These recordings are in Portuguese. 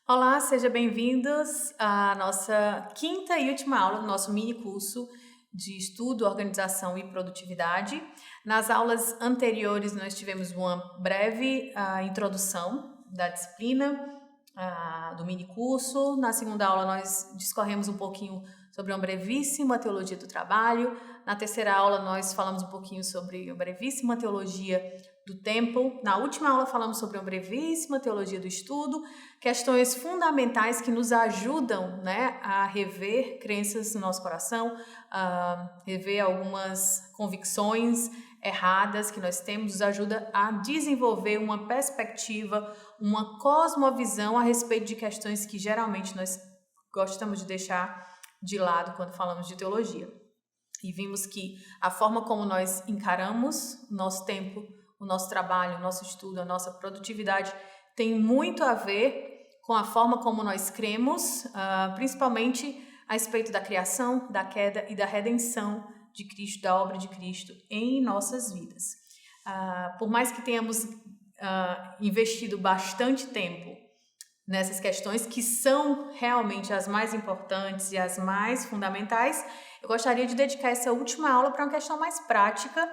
Olá, sejam bem-vindos à nossa quinta e última aula do nosso mini curso de estudo, organização e produtividade. Nas aulas anteriores, nós tivemos uma breve introdução da disciplina do mini curso. Na segunda aula, nós discorremos um pouquinho sobre uma brevíssima teologia do trabalho. Na terceira aula, nós falamos um pouquinho sobre uma brevíssima teologia do tempo. Na última aula, falamos sobre uma brevíssima teologia do estudo, questões fundamentais que nos ajudam, né, a rever crenças no nosso coração, a rever algumas convicções erradas que nós temos, nos ajuda a desenvolver uma perspectiva, uma cosmovisão a respeito de questões que geralmente nós gostamos de deixar de lado quando falamos de teologia. E vimos que a forma como nós encaramos o nosso tempo, o nosso trabalho, o nosso estudo, a nossa produtividade tem muito a ver com a forma como nós cremos, principalmente a respeito da criação, da queda e da redenção de Cristo, da obra de Cristo em nossas vidas. Por mais que tenhamos investido bastante tempo nessas questões que são realmente as mais importantes e as mais fundamentais, eu gostaria de dedicar essa última aula para uma questão mais prática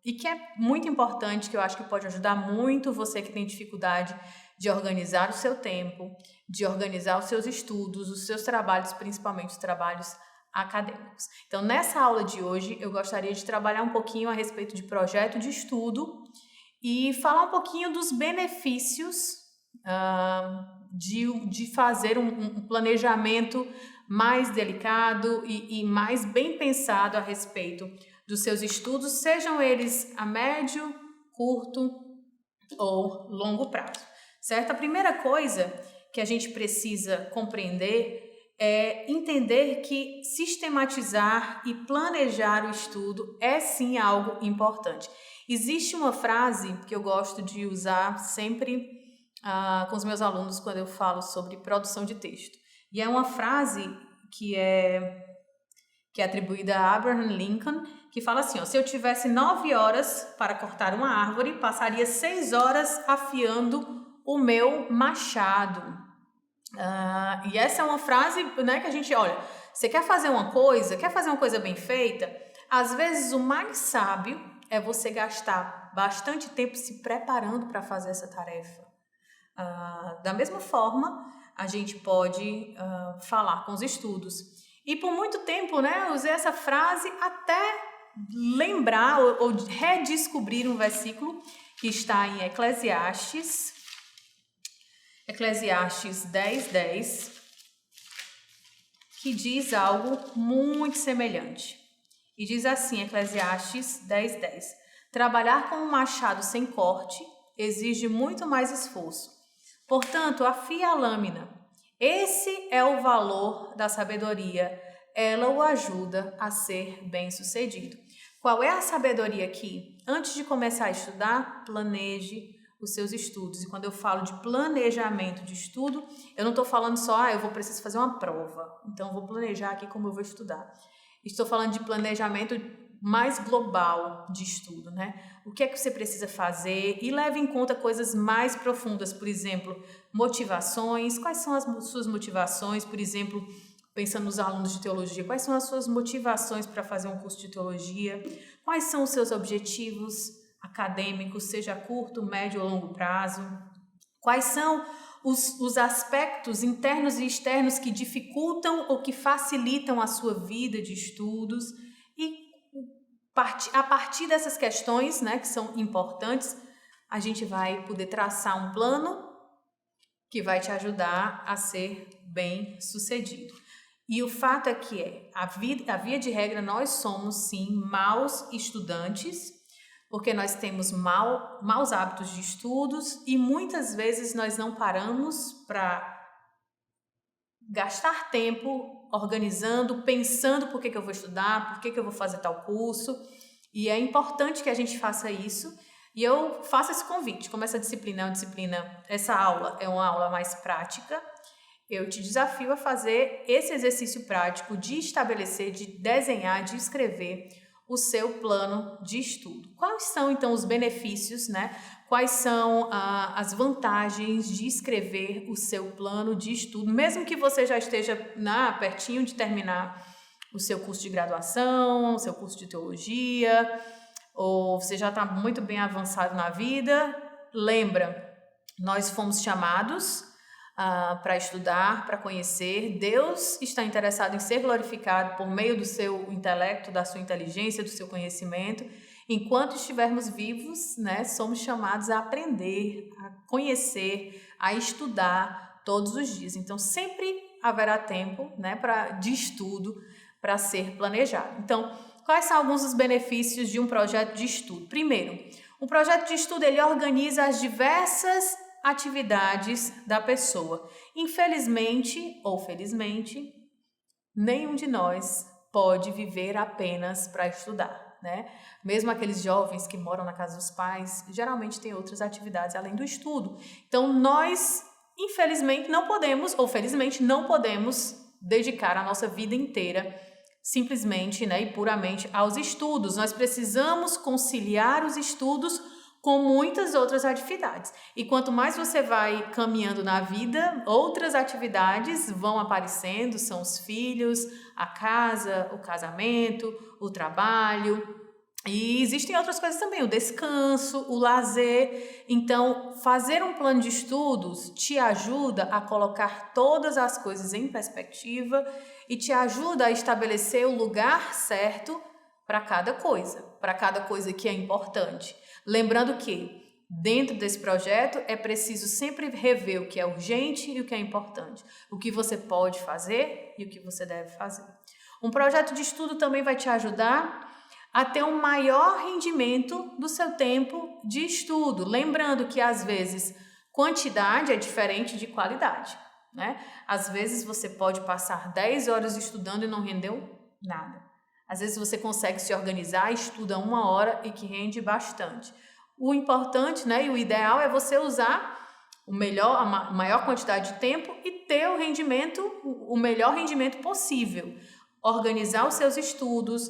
e que é muito importante, que eu acho que pode ajudar muito você que tem dificuldade de organizar o seu tempo, de organizar os seus estudos, os seus trabalhos, principalmente os trabalhos acadêmicos. Então, nessa aula de hoje, eu gostaria de trabalhar um pouquinho a respeito de projeto de estudo e falar um pouquinho dos benefícios de fazer um planejamento mais delicado e mais bem pensado a respeito dos seus estudos, sejam eles a médio, curto ou longo prazo, certo? A primeira coisa que a gente precisa compreender é entender que sistematizar e planejar o estudo é sim algo importante. Existe uma frase que eu gosto de usar sempre com os meus alunos quando eu falo sobre produção de texto. E é uma frase que é atribuída a Abraham Lincoln, que fala assim, se eu tivesse 9 horas para cortar uma árvore, passaria 6 horas afiando o meu machado. E essa é uma frase, né, que a gente, olha, você quer fazer uma coisa bem feita, às vezes o mais sábio é você gastar bastante tempo se preparando para fazer essa tarefa. Da mesma forma, a gente pode falar com os estudos. E por muito tempo, né, eu usei essa frase até lembrar ou redescobrir um versículo que está em Eclesiastes 10:10, que diz algo muito semelhante. E diz assim, Eclesiastes 10:10: trabalhar com um machado sem corte exige muito mais esforço. Portanto, afie a lâmina. Esse é o valor da sabedoria. Ela o ajuda a ser bem-sucedido. Qual é a sabedoria aqui? Antes de começar a estudar, planeje os seus estudos. E quando eu falo de planejamento de estudo, eu não estou falando só, eu preciso fazer uma prova, então eu vou planejar aqui como eu vou estudar. Estou falando de planejamento mais global de estudo, né? O que é que você precisa fazer e leve em conta coisas mais profundas, por exemplo, motivações. Quais são as suas motivações, por exemplo, pensando nos alunos de teologia, quais são as suas motivações para fazer um curso de teologia? Quais são os seus objetivos acadêmicos, seja a curto, médio ou longo prazo? Quais são os aspectos internos e externos que dificultam ou que facilitam a sua vida de estudos? E a partir dessas questões, né, que são importantes, a gente vai poder traçar um plano que vai te ajudar a ser bem-sucedido. E o fato é que a via de regra, nós somos sim maus estudantes, porque nós temos maus hábitos de estudos e muitas vezes nós não paramos para gastar tempo organizando, pensando por que eu vou estudar, por que eu vou fazer tal curso. E é importante que a gente faça isso. E eu faço esse convite. Como essa aula é uma aula mais prática, eu te desafio a fazer esse exercício prático de estabelecer, de desenhar, de escrever o seu plano de estudo. Quais são, então, os benefícios, né? Quais são as vantagens de escrever o seu plano de estudo, mesmo que você já esteja pertinho de terminar o seu curso de graduação, o seu curso de teologia, ou você já está muito bem avançado na vida? Lembra, nós fomos chamados para estudar, para conhecer. Deus está interessado em ser glorificado por meio do seu intelecto, da sua inteligência, do seu conhecimento. Enquanto estivermos vivos, né, somos chamados a aprender, a conhecer, a estudar todos os dias. Então, sempre haverá tempo, né, de estudo para ser planejado. Então, quais são alguns dos benefícios de um projeto de estudo? Primeiro, um projeto de estudo ele organiza as diversas atividades da pessoa. Infelizmente ou felizmente, nenhum de nós pode viver apenas para estudar, né? Mesmo aqueles jovens que moram na casa dos pais, geralmente têm outras atividades além do estudo. Então, nós, infelizmente, não podemos, ou felizmente, não podemos dedicar a nossa vida inteira simplesmente, né, e puramente aos estudos. Nós precisamos conciliar os estudos com muitas outras atividades. E quanto mais você vai caminhando na vida, outras atividades vão aparecendo, são os filhos, a casa, o casamento, o trabalho. E existem outras coisas também, o descanso, o lazer. Então, fazer um plano de estudos te ajuda a colocar todas as coisas em perspectiva e te ajuda a estabelecer o lugar certo para cada coisa que é importante. Lembrando que, dentro desse projeto, é preciso sempre rever o que é urgente e o que é importante, o que você pode fazer e o que você deve fazer. Um projeto de estudo também vai te ajudar a ter um maior rendimento do seu tempo de estudo. Lembrando que, às vezes, quantidade é diferente de qualidade, né? Às vezes, você pode passar 10 horas estudando e não rendeu nada. Às vezes você consegue se organizar, estuda 1 hora e que rende bastante. O importante, né, e o ideal é você usar a maior quantidade de tempo e ter o melhor rendimento possível. Organizar os seus estudos,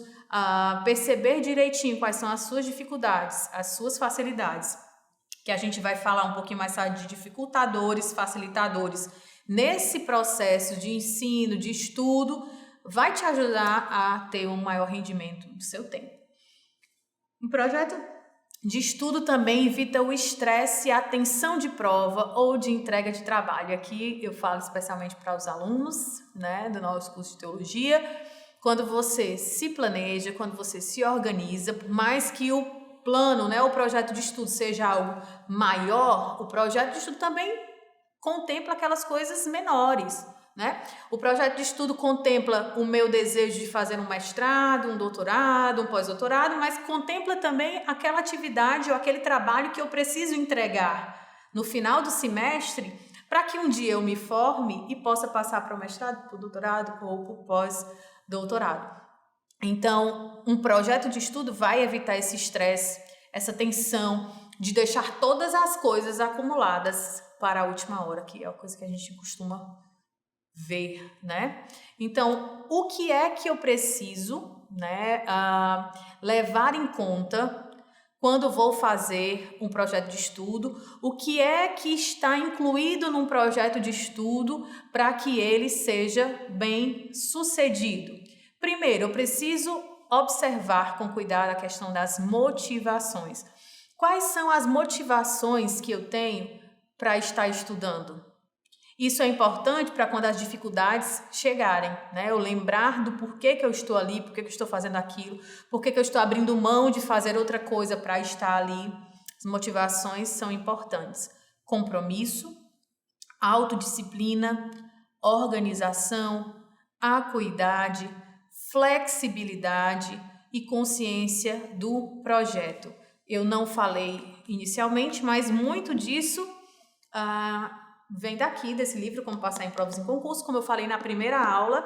perceber direitinho quais são as suas dificuldades, as suas facilidades, que a gente vai falar um pouquinho mais tarde de dificultadores, facilitadores. Nesse processo de ensino, de estudo, vai te ajudar a ter um maior rendimento do seu tempo. Um projeto de estudo também evita o estresse e a tensão de prova ou de entrega de trabalho. Aqui eu falo especialmente para os alunos, né, do nosso curso de teologia. Quando você se planeja, quando você se organiza, por mais que o plano, né, o projeto de estudo seja algo maior, o projeto de estudo também contempla aquelas coisas menores, né? O projeto de estudo contempla o meu desejo de fazer um mestrado, um doutorado, um pós-doutorado, mas contempla também aquela atividade ou aquele trabalho que eu preciso entregar no final do semestre para que um dia eu me forme e possa passar para o mestrado, para o doutorado ou para o pós-doutorado. Então, um projeto de estudo vai evitar esse estresse, essa tensão de deixar todas as coisas acumuladas para a última hora, que é a coisa que a gente costuma ver, né? Então, o que é que eu preciso, né, levar em conta quando vou fazer um projeto de estudo? O que é que está incluído num projeto de estudo para que ele seja bem sucedido? Primeiro, eu preciso observar com cuidado a questão das motivações. Quais são as motivações que eu tenho para estar estudando? Isso é importante para quando as dificuldades chegarem, né? Eu lembrar do porquê que eu estou ali, porquê que eu estou fazendo aquilo, porquê que eu estou abrindo mão de fazer outra coisa para estar ali. As motivações são importantes. Compromisso, autodisciplina, organização, acuidade, flexibilidade e consciência do projeto. Eu não falei inicialmente, mas muito disso vem daqui, desse livro, Como Passar em Provas em Concurso. Como eu falei na primeira aula,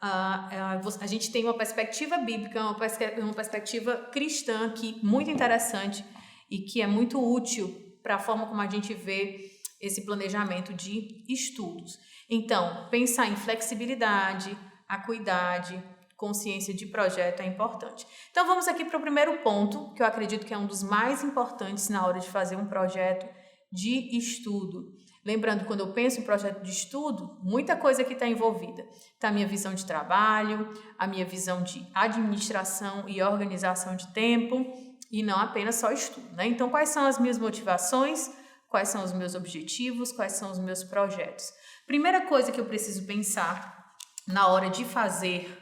a gente tem uma perspectiva bíblica, uma perspectiva cristã que muito interessante e que é muito útil para a forma como a gente vê esse planejamento de estudos. Então, pensar em flexibilidade, acuidade, consciência de projeto é importante. Então, vamos aqui para o primeiro ponto, que eu acredito que é um dos mais importantes na hora de fazer um projeto de estudo. Lembrando, quando eu penso em projeto de estudo, muita coisa aqui está envolvida. Está a minha visão de trabalho, a minha visão de administração e organização de tempo, e não apenas só estudo, né? Então, quais são as minhas motivações? Quais são os meus objetivos? Quais são os meus projetos? Primeira coisa que eu preciso pensar na hora de fazer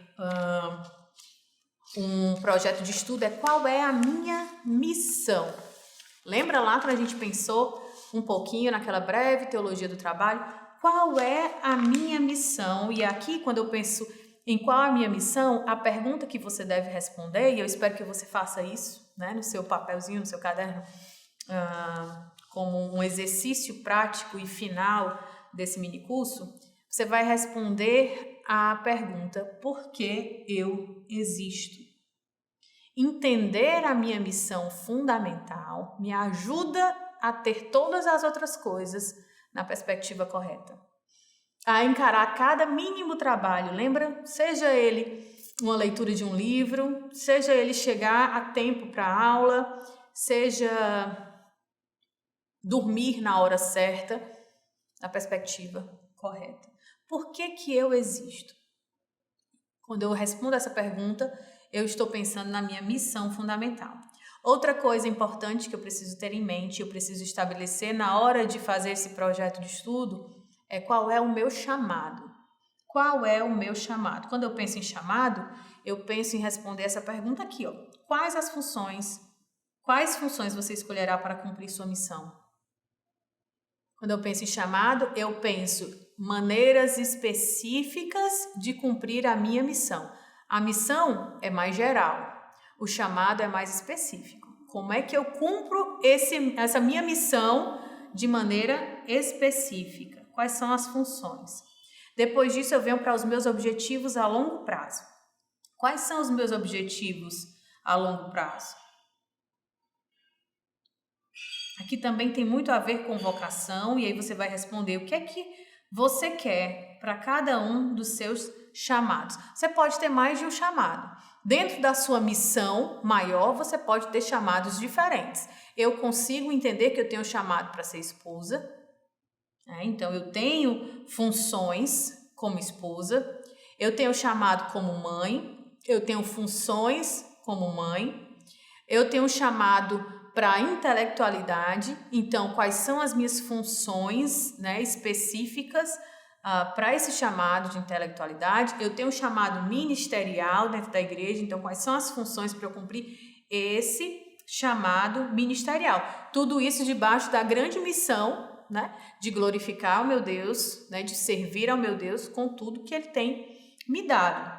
um projeto de estudo é qual é a minha missão. Lembra lá quando a gente pensou um pouquinho naquela breve teologia do trabalho? Qual é a minha missão? E aqui, quando eu penso em qual é a minha missão, a pergunta que você deve responder, e eu espero que você faça isso, né, no seu papelzinho, no seu caderno, como um exercício prático e final desse minicurso, você vai responder a pergunta: por que eu existo? Entender a minha missão fundamental me ajuda a ter todas as outras coisas na perspectiva correta. A encarar cada mínimo trabalho, lembra? Seja ele uma leitura de um livro, seja ele chegar a tempo para a aula, seja dormir na hora certa, na perspectiva correta. Por que que eu existo? Quando eu respondo essa pergunta, eu estou pensando na minha missão fundamental. Outra coisa importante que eu preciso ter em mente, eu preciso estabelecer na hora de fazer esse projeto de estudo, é qual é o meu chamado. Qual é o meu chamado? Quando eu penso em chamado, eu penso em responder essa pergunta aqui, ó. Quais funções você escolherá para cumprir sua missão? Quando eu penso em chamado, eu penso maneiras específicas de cumprir a minha missão. A missão é mais geral, o chamado é mais específico. Como é que eu cumpro essa minha missão de maneira específica? Quais são as funções? Depois disso, eu venho para os meus objetivos a longo prazo. Quais são os meus objetivos a longo prazo? Aqui também tem muito a ver com vocação, e aí você vai responder o que é que você quer para cada um dos seus chamados. Você pode ter mais de um chamado. Dentro da sua missão maior, você pode ter chamados diferentes. Eu consigo entender que eu tenho chamado para ser esposa, né? Então eu tenho funções como esposa, eu tenho chamado como mãe, eu tenho funções como mãe, eu tenho chamado para a intelectualidade. Então, quais são as minhas funções, né, específicas para esse chamado de intelectualidade? Eu tenho um chamado ministerial dentro da igreja, então quais são as funções para eu cumprir esse chamado ministerial? Tudo isso debaixo da grande missão, né, de glorificar o meu Deus, né, de servir ao meu Deus com tudo que Ele tem me dado.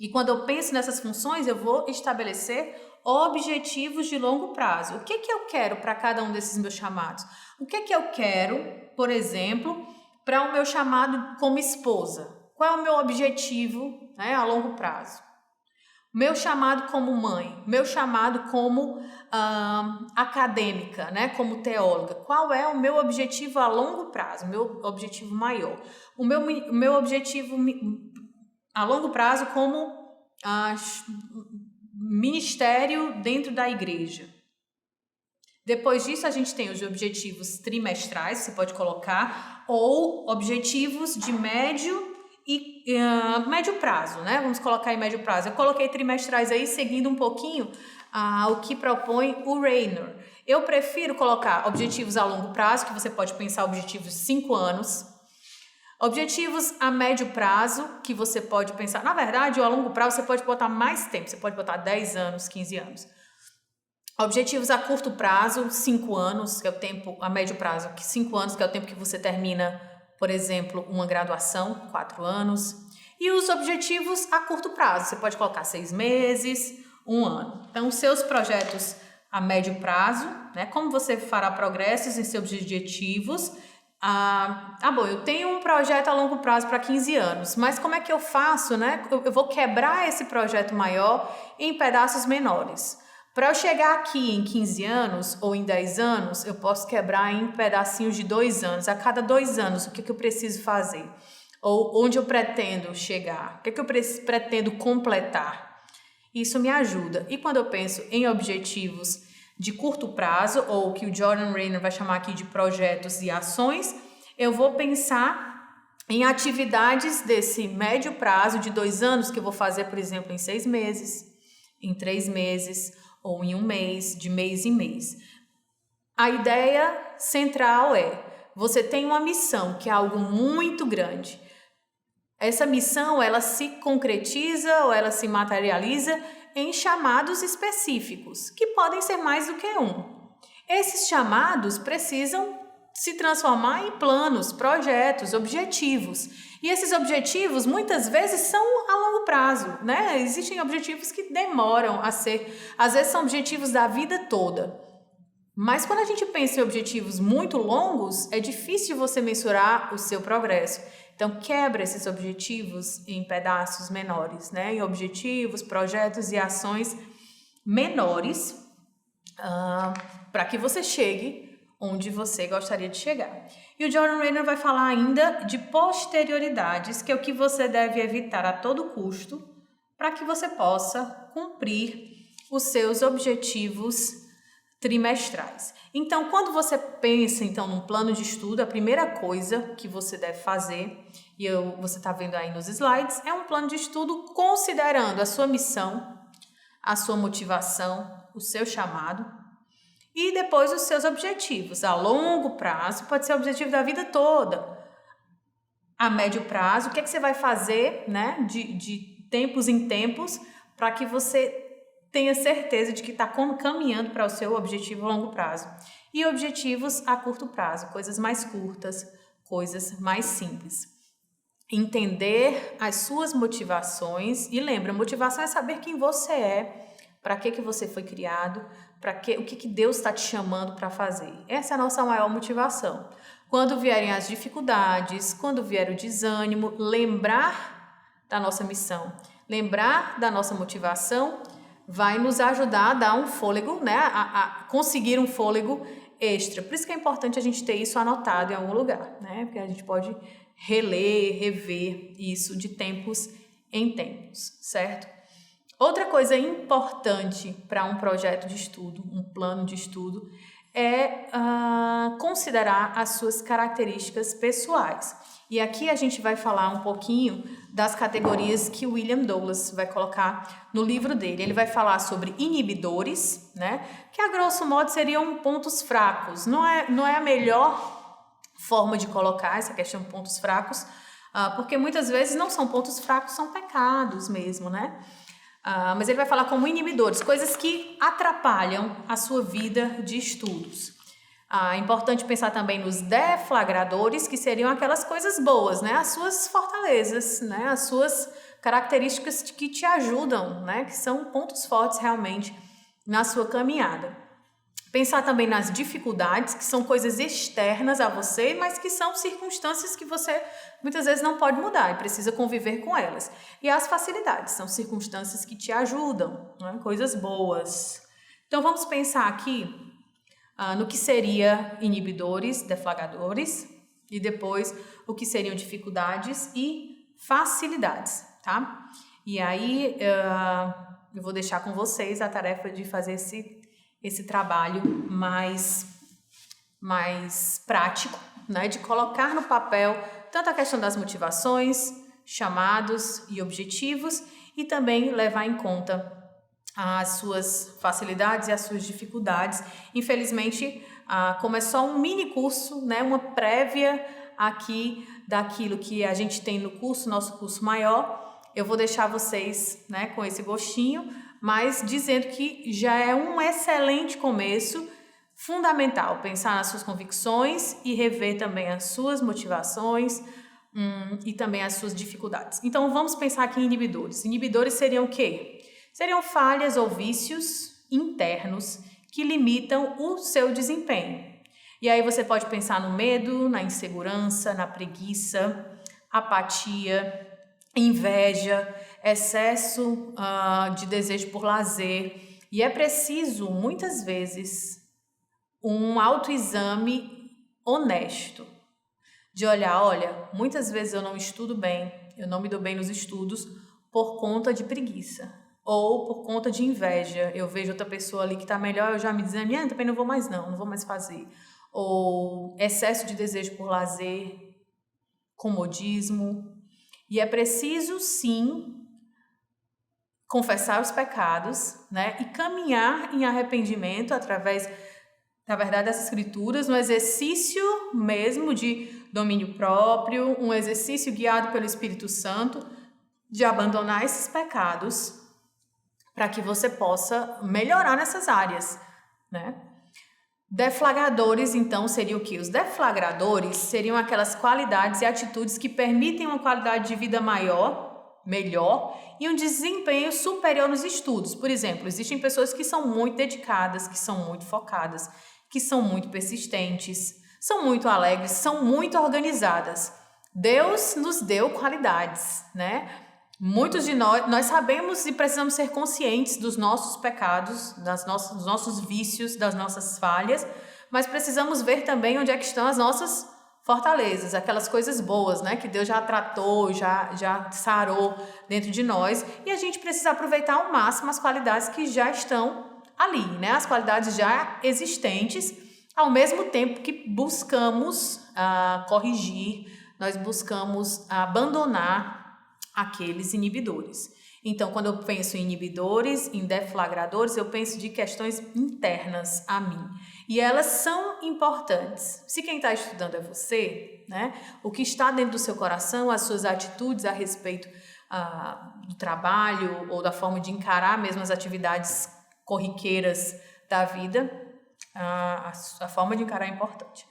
E quando eu penso nessas funções, eu vou estabelecer objetivos de longo prazo. O que que eu quero para cada um desses meus chamados? O que que eu quero, por exemplo, para o meu chamado como esposa? Qual é o meu objetivo, né, a longo prazo? Meu chamado como mãe, meu chamado como acadêmica, né, como teóloga. Qual é o meu objetivo a longo prazo, meu objetivo maior? O meu objetivo a longo prazo como ministério dentro da igreja. Depois disso, a gente tem os objetivos trimestrais, você pode colocar, ou objetivos de médio prazo, né? Vamos colocar em médio prazo. Eu coloquei trimestrais aí, seguindo um pouquinho o que propõe o Rainer. Eu prefiro colocar objetivos a longo prazo, que você pode pensar objetivos de 5 anos. Objetivos a médio prazo, que você pode pensar... Na verdade, a longo prazo você pode botar mais tempo. Você pode botar 10 anos, 15 anos. Objetivos a curto prazo, 5 anos, que é o tempo... A médio prazo, 5 anos, que é o tempo que você termina, por exemplo, uma graduação, 4 anos. E os objetivos a curto prazo. Você pode colocar 6 meses, 1 ano. Então, os seus projetos a médio prazo, né? Como você fará progressos em seus objetivos... bom, eu tenho um projeto a longo prazo para 15 anos, mas como é que eu faço, né? Eu vou quebrar esse projeto maior em pedaços menores. Para eu chegar aqui em 15 anos ou em 10 anos, eu posso quebrar em pedacinhos de 2 anos. A cada 2 anos, o que eu preciso fazer? Ou onde eu pretendo chegar? O que é que eu pretendo completar? Isso me ajuda. E quando eu penso em objetivos de curto prazo, ou o que o Jordan Raynor vai chamar aqui de projetos e ações, eu vou pensar em atividades desse médio prazo de 2 anos, que eu vou fazer, por exemplo, em 6 meses, em 3 meses, ou em 1 mês, de mês em mês. A ideia central é, você tem uma missão, que é algo muito grande. Essa missão, ela se concretiza ou ela se materializa em chamados específicos, que podem ser mais do que um. Esses chamados precisam se transformar em planos, projetos, objetivos. E esses objetivos, muitas vezes, são a longo prazo, né? Existem objetivos que demoram a ser, às vezes são objetivos da vida toda. Mas quando a gente pensa em objetivos muito longos, é difícil você mensurar o seu progresso. Então, quebra esses objetivos em pedaços menores, né? Em objetivos, projetos e ações menores, para que você chegue onde você gostaria de chegar. E o Jordan Raynor vai falar ainda de posterioridades, que é o que você deve evitar a todo custo para que você possa cumprir os seus objetivos trimestrais. Então, quando você pensa num plano de estudo, a primeira coisa que você deve fazer, você está vendo aí nos slides, é um plano de estudo considerando a sua missão, a sua motivação, o seu chamado e depois os seus objetivos. A longo prazo, pode ser o objetivo da vida toda. A médio prazo, o que é que você vai fazer, né, de tempos em tempos, para que você tenha certeza de que está caminhando para o seu objetivo a longo prazo. E objetivos a curto prazo, coisas mais curtas, coisas mais simples. Entender as suas motivações. E lembra, motivação é saber quem você é, para que você foi criado, o que Deus está te chamando para fazer. Essa é a nossa maior motivação. Quando vierem as dificuldades, quando vier o desânimo, lembrar da nossa missão, lembrar da nossa motivação, vai nos ajudar a dar um fôlego, né? A conseguir um fôlego extra. Por isso que é importante a gente ter isso anotado em algum lugar, né? Porque a gente pode reler, rever isso de tempos em tempos, certo? Outra coisa importante para um projeto de estudo, um plano de estudo, é considerar as suas características pessoais. E aqui a gente vai falar um pouquinho das categorias que o William Douglas vai colocar no livro dele. Ele vai falar sobre inibidores, né? Que a grosso modo seriam pontos fracos. Não é a melhor forma de colocar essa questão de pontos fracos, porque muitas vezes não são pontos fracos, são pecados mesmo, né? Mas ele vai falar como inibidores, coisas que atrapalham a sua vida de estudos. É importante pensar também nos deflagradores, que seriam aquelas coisas boas, né? As suas fortalezas, né? As suas características que te ajudam, né? Que são pontos fortes realmente na sua caminhada. Pensar também nas dificuldades, que são coisas externas a você, mas que são circunstâncias que você muitas vezes não pode mudar e precisa conviver com elas. E as facilidades, são circunstâncias que te ajudam, né? Coisas boas. Então vamos pensar aqui no que seria inibidores, deflagradores, e depois o que seriam dificuldades e facilidades, tá? E aí eu vou deixar com vocês a tarefa de fazer esse trabalho mais prático, né? De colocar no papel tanto a questão das motivações, chamados e objetivos, e também levar em conta as suas facilidades e as suas dificuldades. Infelizmente, como é só um mini curso, né, uma prévia aqui daquilo que a gente tem no curso, nosso curso maior, eu vou deixar vocês, né, com esse gostinho, mas dizendo que já é um excelente começo, fundamental pensar nas suas convicções e rever também as suas motivações e também as suas dificuldades. Então, vamos pensar aqui em inibidores. Inibidores seriam o quê? Seriam falhas ou vícios internos que limitam o seu desempenho. E aí você pode pensar no medo, na insegurança, na preguiça, apatia, inveja, excesso de desejo por lazer. E é preciso, muitas vezes, um autoexame honesto. De olhar, olha, muitas vezes eu não estudo bem, eu não me dou bem nos estudos por conta de preguiça ou por conta de inveja. Eu vejo outra pessoa ali que está melhor, eu já me dizendo, também não vou mais não vou mais fazer. Ou excesso de desejo por lazer, comodismo. E é preciso, sim, confessar os pecados, né? E caminhar em arrependimento através, na verdade, das escrituras, no exercício mesmo de domínio próprio, um exercício guiado pelo Espírito Santo, de abandonar esses pecados para que você possa melhorar nessas áreas, né? Deflagradores, então, seriam o quê? Os deflagradores seriam aquelas qualidades e atitudes que permitem uma qualidade de vida melhor e um desempenho superior nos estudos. Por exemplo, existem pessoas que são muito dedicadas, que são muito focadas, que são muito persistentes, são muito alegres, são muito organizadas. Deus nos deu qualidades, né? Muitos de nós sabemos e precisamos ser conscientes dos nossos pecados, dos nossos vícios, das nossas falhas, mas precisamos ver também onde é que estão as nossas fortalezas, aquelas coisas boas, né, que Deus já tratou, já sarou dentro de nós, e a gente precisa aproveitar ao máximo as qualidades que já estão ali, né, as qualidades já existentes, ao mesmo tempo que buscamos corrigir, nós buscamos abandonar aqueles inibidores. Então, quando eu penso em inibidores, em deflagradores, eu penso de questões internas a mim. E elas são importantes. Se quem está estudando é você, né? O que está dentro do seu coração, as suas atitudes a respeito do trabalho ou da forma de encarar mesmo as atividades corriqueiras da vida, a forma de encarar é importante.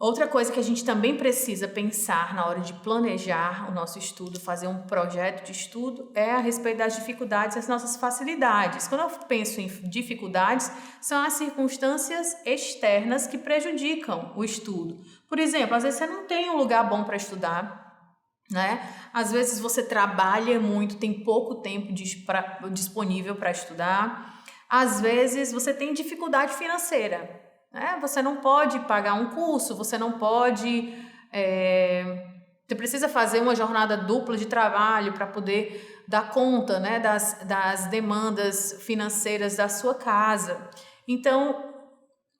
Outra coisa que a gente também precisa pensar na hora de planejar o nosso estudo, fazer um projeto de estudo, é a respeito das dificuldades e as nossas facilidades. Quando eu penso em dificuldades, são as circunstâncias externas que prejudicam o estudo. Por exemplo, às vezes você não tem um lugar bom para estudar, né? Às vezes você trabalha muito, tem pouco tempo disponível para estudar. Às vezes você tem dificuldade financeira. Você não pode pagar um curso, você não pode... você precisa fazer uma jornada dupla de trabalho para poder dar conta, né, das demandas financeiras da sua casa. Então,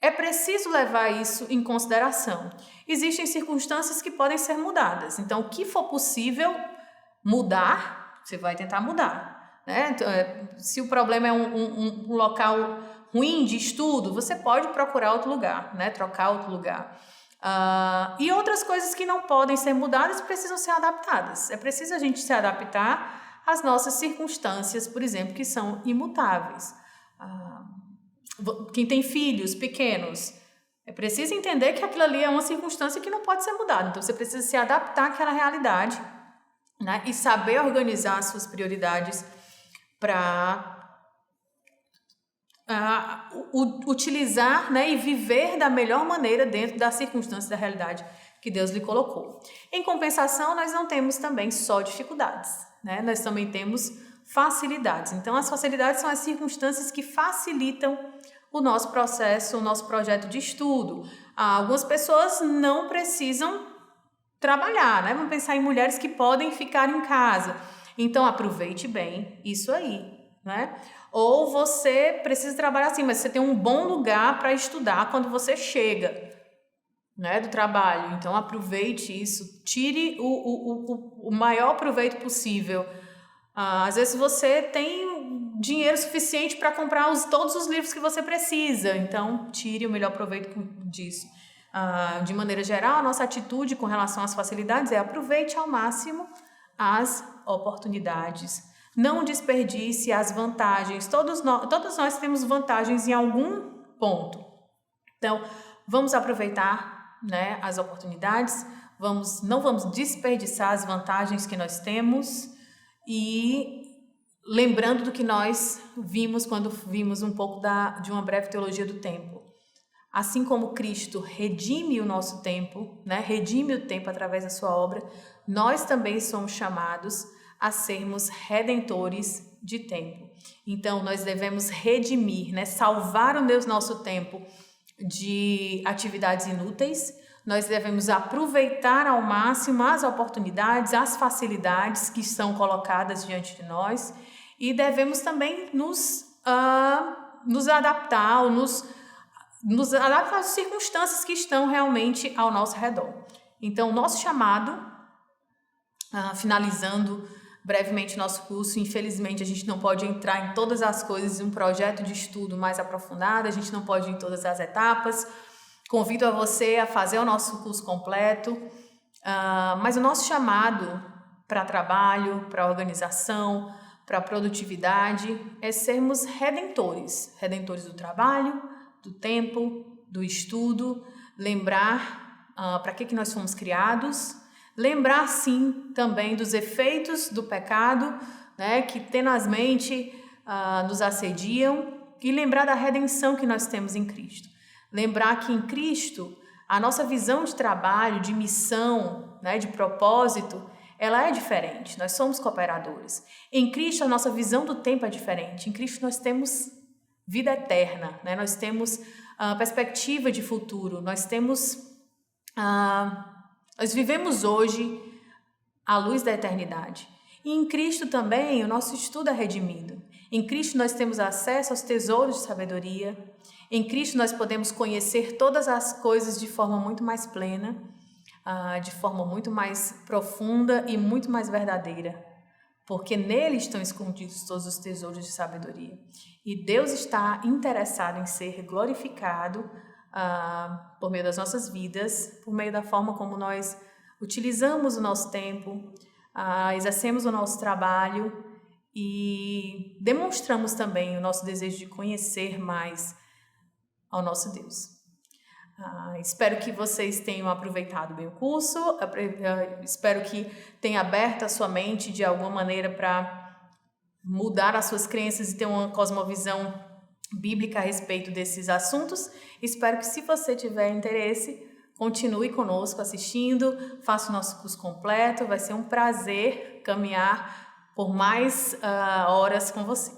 é preciso levar isso em consideração. Existem circunstâncias que podem ser mudadas. Então, o que for possível mudar, você vai tentar mudar, né? Então, se o problema é um local ruim de estudo, você pode procurar outro lugar, né? Trocar outro lugar. E outras coisas que não podem ser mudadas precisam ser adaptadas. É preciso a gente se adaptar às nossas circunstâncias, por exemplo, que são imutáveis. Quem tem filhos pequenos, é preciso entender que aquilo ali é uma circunstância que não pode ser mudada. Então, você precisa se adaptar àquela realidade, né? E saber organizar as suas prioridades para utilizar, né, e viver da melhor maneira dentro das circunstâncias da realidade que Deus lhe colocou. Em compensação, nós não temos também só dificuldades, né? Nós também temos facilidades. Então, as facilidades são as circunstâncias que facilitam o nosso processo, o nosso projeto de estudo. Algumas pessoas não precisam trabalhar, né? Vamos pensar em mulheres que podem ficar em casa. Então, aproveite bem isso aí, né? Ou você precisa trabalhar assim, mas você tem um bom lugar para estudar quando você chega, né, do trabalho. Então, aproveite isso, tire o maior proveito possível. Às vezes você tem dinheiro suficiente para comprar todos os livros que você precisa, então tire o melhor proveito disso. De maneira geral, a nossa atitude com relação às facilidades é aproveite ao máximo as oportunidades. Não desperdice as vantagens. Todos nós temos vantagens em algum ponto. Então, vamos aproveitar, né, as oportunidades, não vamos desperdiçar as vantagens que nós temos e lembrando do que nós vimos quando vimos um pouco de uma breve teologia do tempo. Assim como Cristo redime o nosso tempo, né, redime o tempo através da sua obra, nós também somos chamados a sermos redentores de tempo. Então, nós devemos redimir, né? Salvar o nosso tempo de atividades inúteis, nós devemos aproveitar ao máximo as oportunidades, as facilidades que estão colocadas diante de nós e devemos também nos adaptar, ou nos adaptar às circunstâncias que estão realmente ao nosso redor. Então, o nosso chamado, finalizando brevemente nosso curso, infelizmente a gente não pode entrar em todas as coisas em um projeto de estudo mais aprofundado, a gente não pode ir em todas as etapas. Convido a você a fazer o nosso curso completo, mas o nosso chamado para trabalho, para organização, para produtividade é sermos redentores do trabalho, do tempo, do estudo, lembrar para que nós fomos criados, lembrar sim também dos efeitos do pecado, né, que tenazmente nos assediam, e lembrar da redenção que nós temos em Cristo. Lembrar que em Cristo a nossa visão de trabalho, de missão, né, de propósito, ela é diferente. Nós somos cooperadores. Em Cristo a nossa visão do tempo é diferente. Em Cristo nós temos vida eterna, né? Nós temos perspectiva de futuro. Nós vivemos hoje à luz da eternidade. E em Cristo também o nosso estudo é redimido. Em Cristo nós temos acesso aos tesouros de sabedoria. Em Cristo nós podemos conhecer todas as coisas de forma muito mais plena, de forma muito mais profunda e muito mais verdadeira. Porque nele estão escondidos todos os tesouros de sabedoria. E Deus está interessado em ser glorificado por meio das nossas vidas, por meio da forma como nós utilizamos o nosso tempo, exercemos o nosso trabalho e demonstramos também o nosso desejo de conhecer mais ao nosso Deus. Espero que vocês tenham aproveitado bem o curso, espero que tenha aberto a sua mente de alguma maneira para mudar as suas crenças e ter uma cosmovisão bíblica a respeito desses assuntos. Espero que, se você tiver interesse, continue conosco assistindo, faça o nosso curso completo, vai ser um prazer caminhar por mais horas com você.